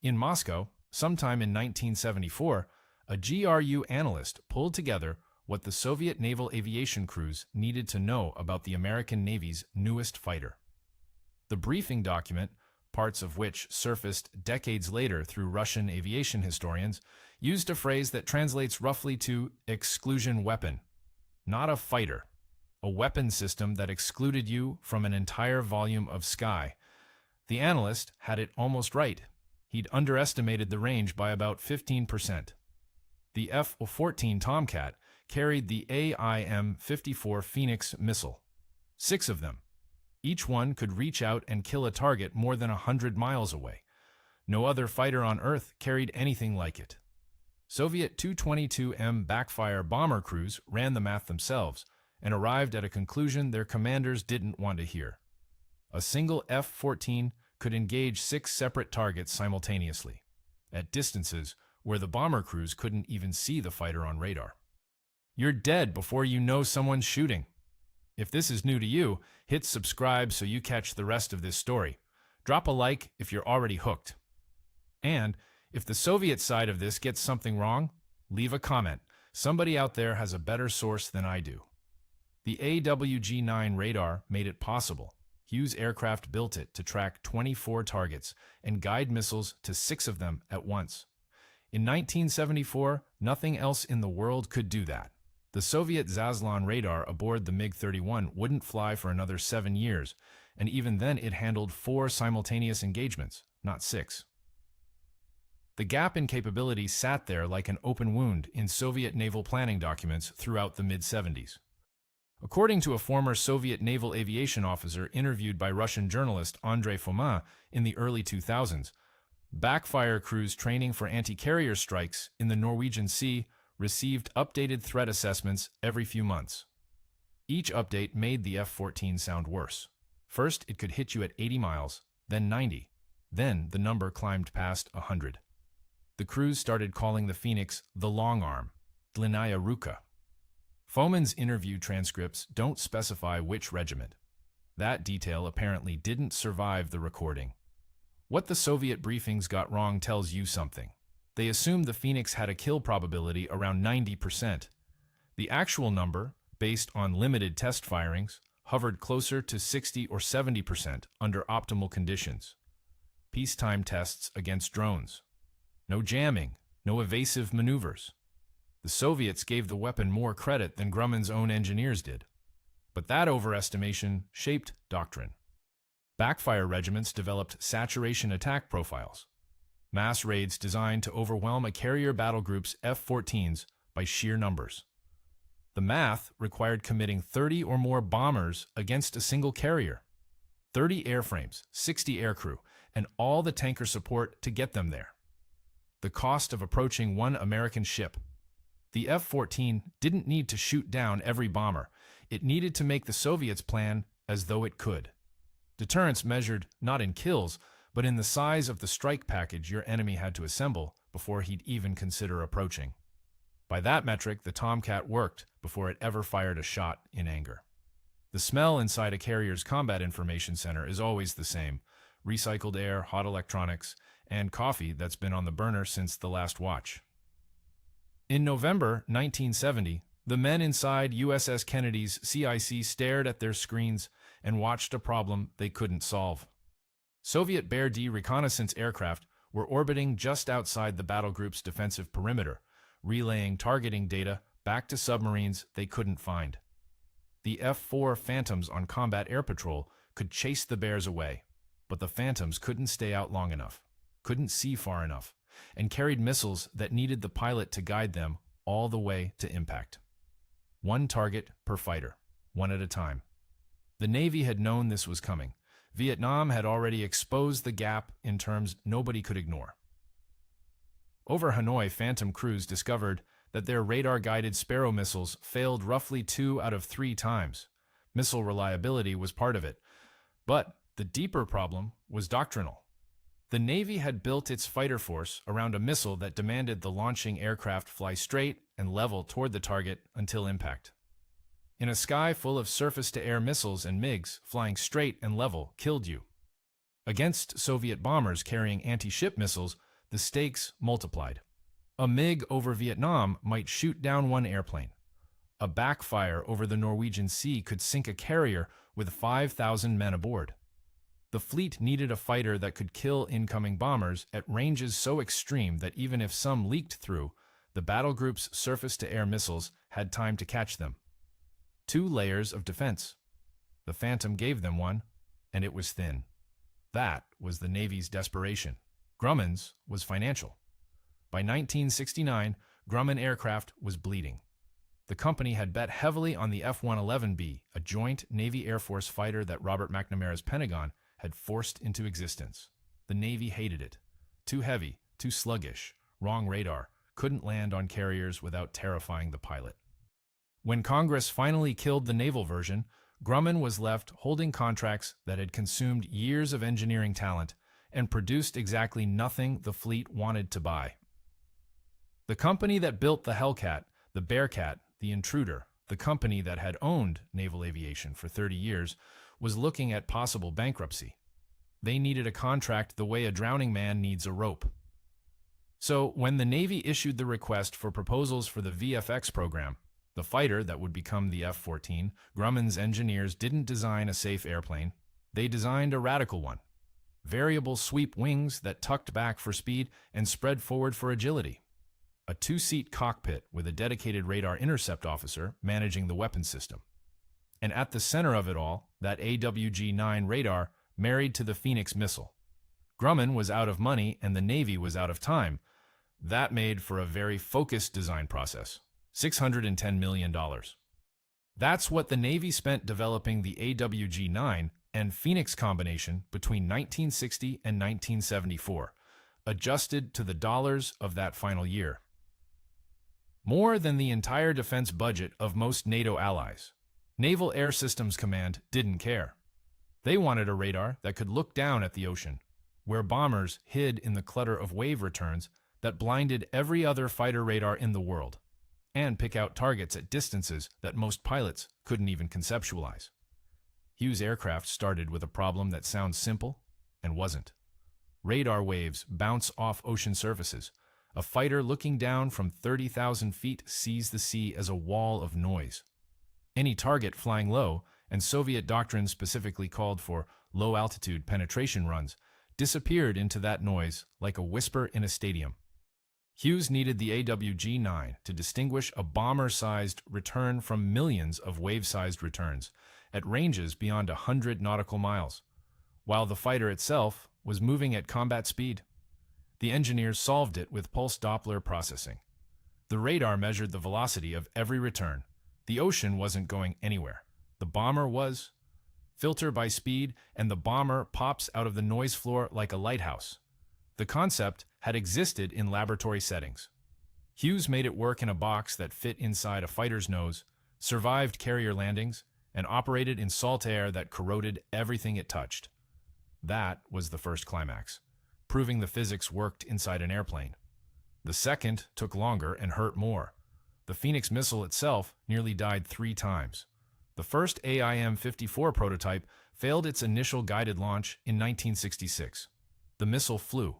In Moscow, sometime in 1974, a GRU analyst pulled together what the Soviet naval aviation crews needed to know about the American Navy's newest fighter. The briefing document, parts of which surfaced decades later through Russian aviation historians, used a phrase that translates roughly to exclusion weapon. Not a fighter, a weapon system that excluded you from an entire volume of sky. The analyst had it almost right. He'd underestimated the range by about 15%. The F-14 Tomcat carried the AIM-54 Phoenix missile. 6 of them. Each one could reach out and kill a target more than 100 miles away. No other fighter on Earth carried anything like it. Soviet Tu-22M Backfire bomber crews ran the math themselves and arrived at a conclusion their commanders didn't want to hear. A single F-14 could engage 6 separate targets simultaneously, at distances where the bomber crews couldn't even see the fighter on radar. You're dead before you know someone's shooting. If this is new to you, hit subscribe so you catch the rest of this story. Drop a like if you're already hooked. And if the Soviet side of this gets something wrong, leave a comment. Somebody out there has a better source than I do. The AWG-9 radar made it possible. Hughes Aircraft built it to track 24 targets and guide missiles to 6 of them at once. In 1974, nothing else in the world could do that. The Soviet Zaslon radar aboard the MiG-31 wouldn't fly for another 7 years, and even then it handled 4 simultaneous engagements, not 6. The gap in capability sat there like an open wound in Soviet naval planning documents throughout the mid-70s. According to a former Soviet naval aviation officer interviewed by Russian journalist Andrei Fomin in the early 2000s, Backfire crews training for anti-carrier strikes in the Norwegian Sea received updated threat assessments every few months. Each update made the F-14 sound worse. First, it could hit you at 80 miles, then 90. Then the number climbed past 100. The crews started calling the Phoenix the long arm, dlinnaya ruka. Fomin's interview transcripts don't specify which regiment. That detail apparently didn't survive the recording. What the Soviet briefings got wrong tells you something. They assumed the Phoenix had a kill probability around 90%. The actual number, based on limited test firings, hovered closer to 60 or 70% under optimal conditions. Peacetime tests against drones. No jamming, no evasive maneuvers. The Soviets gave the weapon more credit than Grumman's own engineers did. But that overestimation shaped doctrine. Backfire regiments developed saturation attack profiles, mass raids designed to overwhelm a carrier battle group's F-14s by sheer numbers. The math required committing 30 or more bombers against a single carrier, 30 airframes, 60 aircrew, and all the tanker support to get them there. The cost of approaching one American ship. The F-14 didn't need to shoot down every bomber. It needed to make the Soviets plan as though it could. Deterrence measured not in kills, but in the size of the strike package your enemy had to assemble before he'd even consider approaching. By that metric, the Tomcat worked before it ever fired a shot in anger. The smell inside a carrier's combat information center is always the same: recycled air, hot electronics, and coffee that's been on the burner since the last watch. In November 1970, the men inside USS Kennedy's CIC stared at their screens and watched a problem they couldn't solve. Soviet Bear D reconnaissance aircraft were orbiting just outside the battle group's defensive perimeter, relaying targeting data back to submarines they couldn't find. The F-4 Phantoms on combat air patrol could chase the Bears away, but the Phantoms couldn't stay out long enough, couldn't see far enough, and carried missiles that needed the pilot to guide them all the way to impact. One target per fighter, one at a time. The Navy had known this was coming. Vietnam had already exposed the gap in terms nobody could ignore. Over Hanoi, Phantom crews discovered that their radar-guided Sparrow missiles failed roughly 2 out of 3 times. Missile reliability was part of it. But the deeper problem was doctrinal. The Navy had built its fighter force around a missile that demanded the launching aircraft fly straight and level toward the target until impact. In a sky full of surface-to-air missiles and MiGs, flying straight and level killed you. Against Soviet bombers carrying anti-ship missiles, the stakes multiplied. A MiG over Vietnam might shoot down one airplane. A backfire over the Norwegian Sea could sink a carrier with 5,000 men aboard. The fleet needed a fighter that could kill incoming bombers at ranges so extreme that even if some leaked through, the battle group's surface-to-air missiles had time to catch them. 2 layers of defense. The Phantom gave them one, and it was thin. That was the Navy's desperation. Grumman's was financial. By 1969, Grumman Aircraft was bleeding. The company had bet heavily on the F-111B, a joint Navy-Air Force fighter that Robert McNamara's Pentagon had forced into existence. The Navy hated it. Too heavy, too sluggish, wrong radar, couldn't land on carriers without terrifying the pilot. When Congress finally killed the naval version, Grumman was left holding contracts that had consumed years of engineering talent and produced exactly nothing the fleet wanted to buy. The company that built the Hellcat, the Bearcat, the Intruder, the company that had owned naval aviation for 30 years, was looking at possible bankruptcy. They needed a contract the way a drowning man needs a rope. So when the Navy issued the request for proposals for the VFX program, the fighter that would become the F-14, Grumman's engineers didn't design a safe airplane. They designed a radical one. Variable sweep wings that tucked back for speed and spread forward for agility. A 2-seat cockpit with a dedicated radar intercept officer managing the weapon system. And at the center of it all, that AWG-9 radar married to the Phoenix missile. Grumman was out of money and the Navy was out of time. That made for a very focused design process. $610 million. That's what the Navy spent developing the AWG-9 and Phoenix combination between 1960 and 1974, adjusted to the dollars of that final year. More than the entire defense budget of most NATO allies. Naval Air Systems Command didn't care. They wanted a radar that could look down at the ocean, where bombers hid in the clutter of wave returns that blinded every other fighter radar in the world, and pick out targets at distances that most pilots couldn't even conceptualize. Hughes aircraft started with a problem that sounds simple and wasn't. Radar waves bounce off ocean surfaces. A fighter looking down from 30,000 feet sees the sea as a wall of noise. Any target flying low, and Soviet doctrines specifically called for low-altitude penetration runs, disappeared into that noise like a whisper in a stadium. Hughes needed the AWG-9 to distinguish a bomber-sized return from millions of wave-sized returns at ranges beyond 100 nautical miles, while the fighter itself was moving at combat speed. The engineers solved it with pulse Doppler processing. The radar measured the velocity of every return. The ocean wasn't going anywhere. The bomber was. Filter by speed, and the bomber pops out of the noise floor like a lighthouse. The concept had existed in laboratory settings. Hughes made it work in a box that fit inside a fighter's nose, survived carrier landings, and operated in salt air that corroded everything it touched. That was the first climax, proving the physics worked inside an airplane. The second took longer and hurt more. The Phoenix missile itself nearly died 3 times. The first AIM-54 prototype failed its initial guided launch in 1966. The missile flew.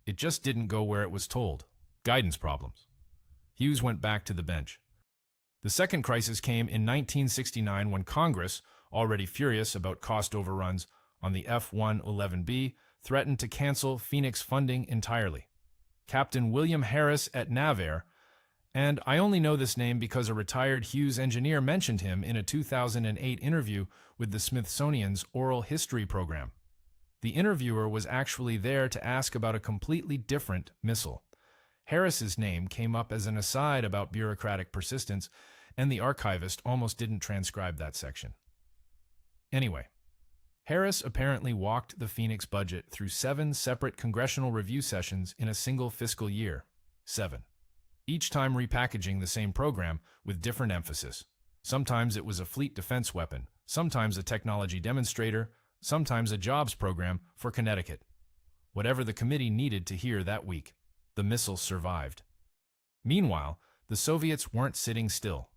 It just didn't go where it was told. Guidance problems. Hughes went back to the bench. The second crisis came in 1969 when Congress, already furious about cost overruns on the F-111B, threatened to cancel Phoenix funding entirely. Captain William Harris at NAVAIR, and I only know this name because a retired Hughes engineer mentioned him in a 2008 interview with the Smithsonian's Oral History program. The interviewer was actually there to ask about a completely different missile. Harris's name came up as an aside about bureaucratic persistence, and the archivist almost didn't transcribe that section. Anyway, Harris apparently walked the Phoenix budget through 7 separate congressional review sessions in a single fiscal year. 7. Each time repackaging the same program with different emphasis. Sometimes it was a fleet defense weapon, sometimes a technology demonstrator, sometimes a jobs program for Connecticut. Whatever the committee needed to hear that week, the missile survived. Meanwhile, the Soviets weren't sitting still.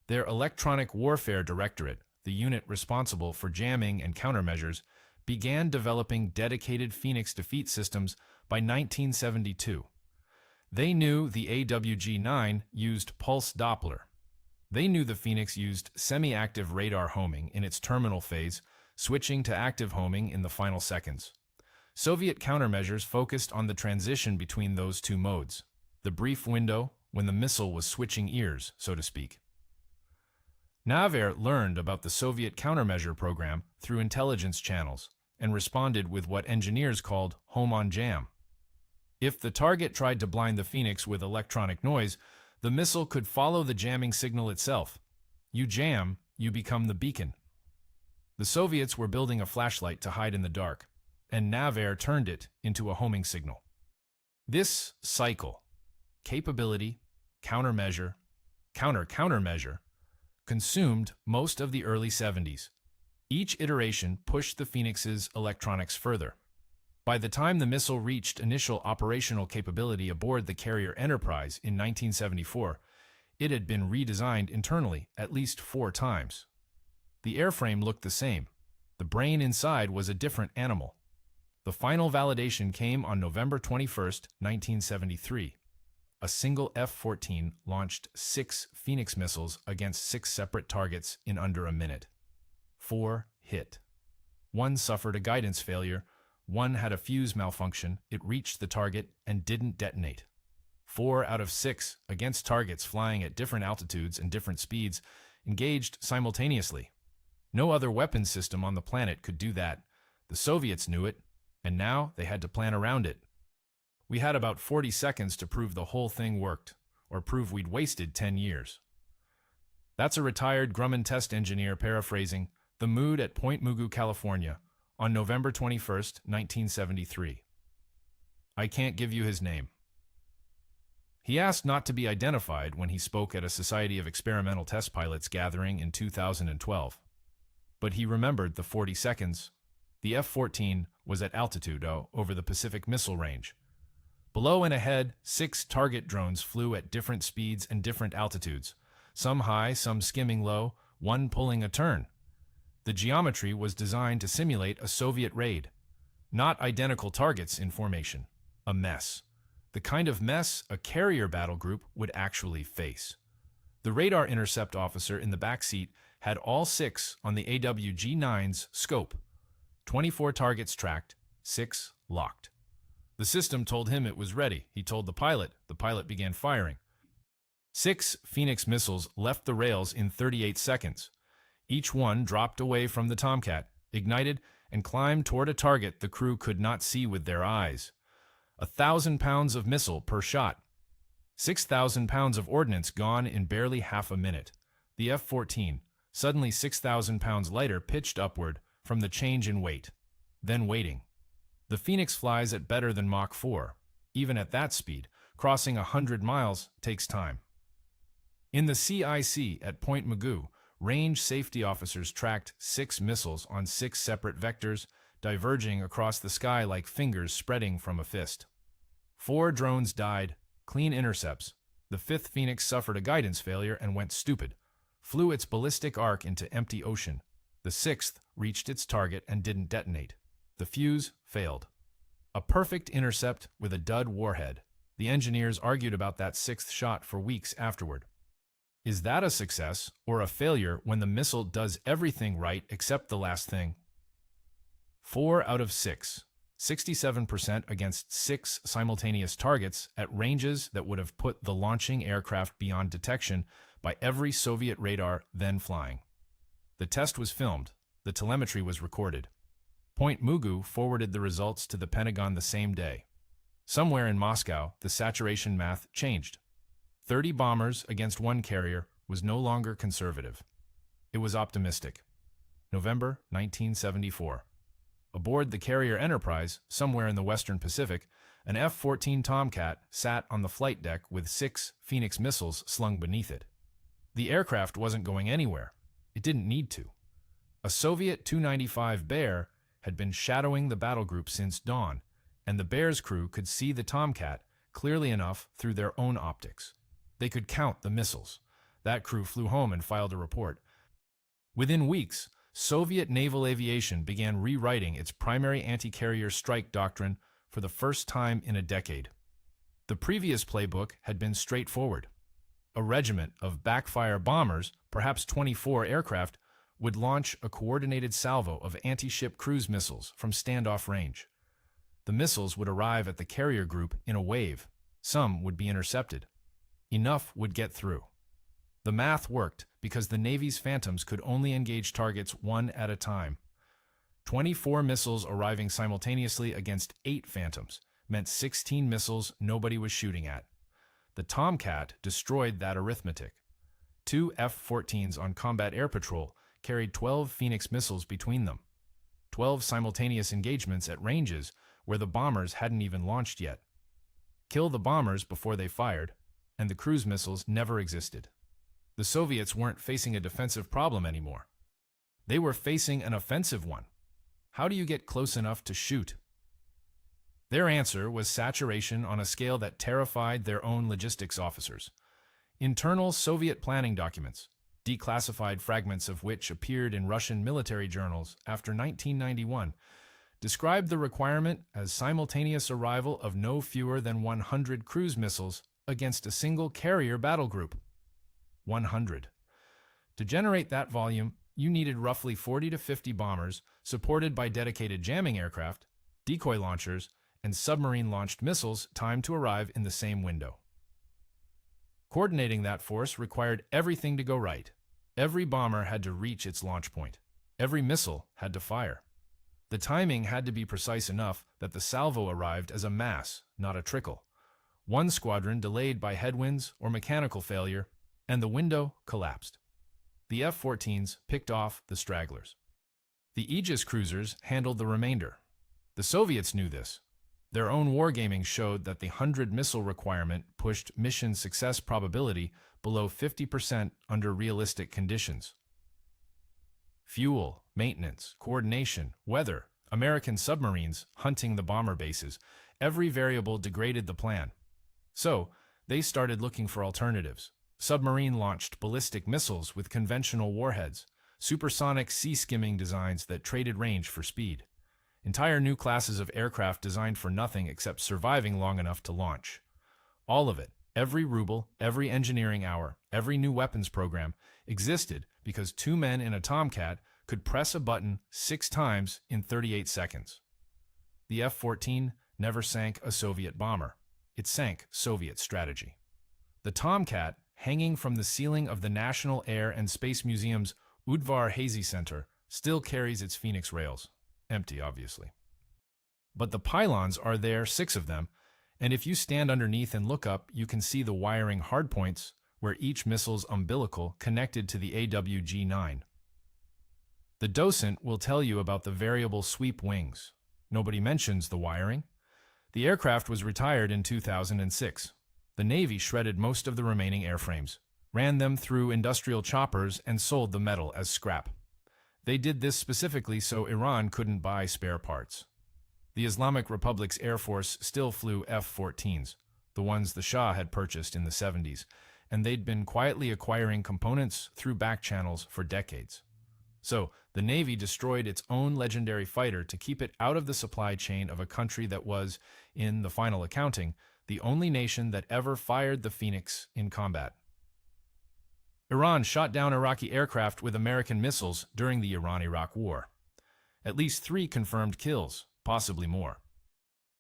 Their Electronic Warfare Directorate, the unit responsible for jamming and countermeasures, began developing dedicated Phoenix defeat systems by 1972. They knew the AWG-9 used pulse Doppler. They knew the Phoenix used semi-active radar homing in its terminal phase, switching to active homing in the final seconds. Soviet countermeasures focused on the transition between those two modes, the brief window when the missile was switching ears, so to speak. Navar learned about the Soviet countermeasure program through intelligence channels and responded with what engineers called home on jam. If the target tried to blind the Phoenix with electronic noise, the missile could follow the jamming signal itself. You jam, you become the beacon. The Soviets were building a flashlight to hide in the dark, and Navar turned it into a homing signal. This cycle, capability, countermeasure, countermeasure, consumed most of the early 70s. Each iteration pushed the Phoenix's electronics further. By the time the missile reached initial operational capability aboard the carrier Enterprise in 1974, it had been redesigned internally at least 4 times. The airframe looked the same. The brain inside was a different animal. The final validation came on November 21, 1973. A single F-14 launched 6 Phoenix missiles against 6 separate targets in under a minute. 4 hit. 1 suffered a guidance failure. 1 had a fuse malfunction, it reached the target and didn't detonate. 4 out of 6 against targets flying at different altitudes and different speeds engaged simultaneously. No other weapon system on the planet could do that. The Soviets knew it, and now they had to plan around it. We had about 40 seconds to prove the whole thing worked, or prove we'd wasted 10 years. That's a retired Grumman test engineer paraphrasing the mood at Point Mugu, California, on November 21, 1973. I can't give you his name. He asked not to be identified when he spoke at a Society of Experimental Test Pilots gathering in 2012. But he remembered the 40 seconds. The F-14 was at altitude over the Pacific Missile Range. Below and ahead, 6 target drones flew at different speeds and different altitudes, some high, some skimming low, 1 pulling a turn. The geometry was designed to simulate a Soviet raid. Not identical targets in formation. A mess. The kind of mess a carrier battle group would actually face. The radar intercept officer in the back seat had all 6 on the AWG-9's scope. 24 targets tracked, 6 locked. The system told him it was ready. He told the pilot began firing. 6 Phoenix missiles left the rails in 38 seconds. Each one dropped away from the Tomcat, ignited, and climbed toward a target the crew could not see with their eyes. 1,000 pounds of missile per shot. 6,000 pounds of ordnance gone in barely half a minute. The F-14, suddenly 6,000 pounds lighter, pitched upward from the change in weight. Then waiting. The Phoenix flies at better than Mach 4. Even at that speed, crossing 100 miles takes time. In the CIC at Point Mugu, range safety officers tracked 6 missiles on 6 separate vectors, diverging across the sky like fingers spreading from a fist. 4 drones died, clean intercepts. The 5th Phoenix suffered a guidance failure and went stupid, flew its ballistic arc into empty ocean. The 6th reached its target and didn't detonate. The fuse failed. A perfect intercept with a dud warhead. The engineers argued about that 6th shot for weeks afterward. Is that a success or a failure when the missile does everything right except the last thing? 4 out of 6, 67% against 6 simultaneous targets at ranges that would have put the launching aircraft beyond detection by every Soviet radar then flying. The test was filmed. The telemetry was recorded. Point Mugu forwarded the results to the Pentagon the same day. Somewhere in Moscow, the saturation math changed. 30 bombers against 1 carrier was no longer conservative. It was optimistic. November 1974. Aboard the carrier Enterprise, somewhere in the Western Pacific, an F-14 Tomcat sat on the flight deck with 6 Phoenix missiles slung beneath it. The aircraft wasn't going anywhere. It didn't need to. A Soviet Tu-95 Bear had been shadowing the battle group since dawn, and the Bear's crew could see the Tomcat clearly enough through their own optics. They could count the missiles. That crew flew home and filed a report. Within weeks, Soviet Naval Aviation began rewriting its primary anti-carrier strike doctrine for the first time in a decade. The previous playbook had been straightforward. A regiment of Backfire bombers, perhaps 24 aircraft, would launch a coordinated salvo of anti-ship cruise missiles from standoff range. The missiles would arrive at the carrier group in a wave. Some would be intercepted. Enough would get through. The math worked because the Navy's Phantoms could only engage targets one at a time. 24 missiles arriving simultaneously against 8 Phantoms meant 16 missiles nobody was shooting at. The Tomcat destroyed that arithmetic. 2 F-14s on combat air patrol carried 12 Phoenix missiles between them. 12 simultaneous engagements at ranges where the bombers hadn't even launched yet. Kill the bombers before they fired, and the cruise missiles never existed. The Soviets weren't facing a defensive problem anymore. They were facing an offensive one. How do you get close enough to shoot? Their answer was saturation on a scale that terrified their own logistics officers. Internal Soviet planning documents, declassified fragments of which appeared in Russian military journals after 1991, described the requirement as simultaneous arrival of no fewer than 100 cruise missiles against a single carrier battle group. 100. To generate that volume, you needed roughly 40 to 50 bombers supported by dedicated jamming aircraft, decoy launchers, and submarine-launched missiles timed to arrive in the same window. Coordinating that force required everything to go right. Every bomber had to reach its launch point. Every missile had to fire. The timing had to be precise enough that the salvo arrived as a mass, not a trickle. One squadron delayed by headwinds or mechanical failure, and the window collapsed. The F-14s picked off the stragglers. The Aegis cruisers handled the remainder. The Soviets knew this. Their own wargaming showed that the 100-missile requirement pushed mission success probability below 50% under realistic conditions. Fuel, maintenance, coordination, weather, American submarines hunting the bomber bases, every variable degraded the plan. So, they started looking for alternatives. Submarine-launched ballistic missiles with conventional warheads, supersonic sea-skimming designs that traded range for speed. Entire new classes of aircraft designed for nothing except surviving long enough to launch. All of it, every ruble, every engineering hour, every new weapons program, existed because 2 men in a Tomcat could press a button 6 times in 38 seconds. The F-14 never sank a Soviet bomber. It sank Soviet strategy. The Tomcat, hanging from the ceiling of the National Air and Space Museum's Udvar Hazy Center, still carries its Phoenix rails. Empty, obviously. But the pylons are there, 6 of them, and if you stand underneath and look up, you can see the wiring hardpoints where each missile's umbilical connected to the AWG-9. The docent will tell you about the variable sweep wings. Nobody mentions the wiring. The aircraft was retired in 2006. The Navy shredded most of the remaining airframes, ran them through industrial choppers, and sold the metal as scrap. They did this specifically so Iran couldn't buy spare parts. The Islamic Republic's Air Force still flew F-14s, the ones the Shah had purchased in the 70s, and they'd been quietly acquiring components through back channels for decades. So, the Navy destroyed its own legendary fighter to keep it out of the supply chain of a country that was, in the final accounting, the only nation that ever fired the Phoenix in combat. Iran shot down Iraqi aircraft with American missiles during the Iran-Iraq War. At least 3 confirmed kills, possibly more.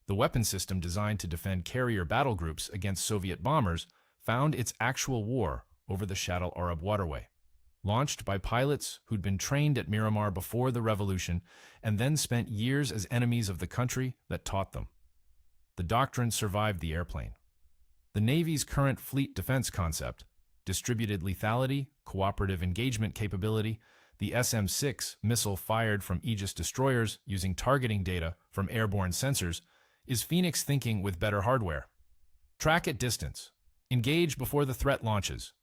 The weapon system designed to defend carrier battle groups against Soviet bombers found its actual war over the Shatt al-Arab waterway, launched by pilots who'd been trained at Miramar before the revolution and then spent years as enemies of the country that taught them. The doctrine survived the airplane. The Navy's current fleet defense concept, distributed lethality, cooperative engagement capability, the SM-6 missile fired from Aegis destroyers using targeting data from airborne sensors, is Phoenix thinking with better hardware. Track at distance. Engage before the threat launches.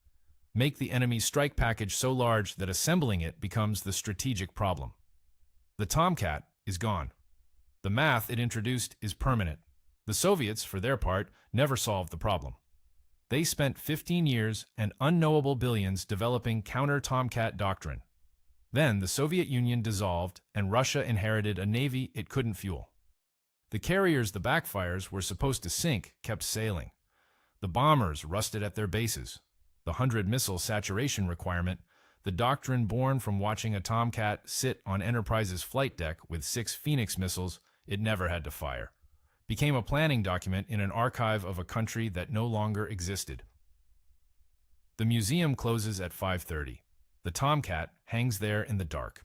Make the enemy's strike package so large that assembling it becomes the strategic problem. The Tomcat is gone. The math it introduced is permanent. The Soviets, for their part, never solved the problem. They spent 15 years and unknowable billions developing counter-Tomcat doctrine. Then the Soviet Union dissolved and Russia inherited a navy it couldn't fuel. The carriers, the Backfires, were supposed to sink, kept sailing. The bombers rusted at their bases. The 100-missile saturation requirement, the doctrine born from watching a Tomcat sit on Enterprise's flight deck with 6 Phoenix missiles it never had to fire, became a planning document in an archive of a country that no longer existed. The museum closes at 5:30. The Tomcat hangs there in the dark.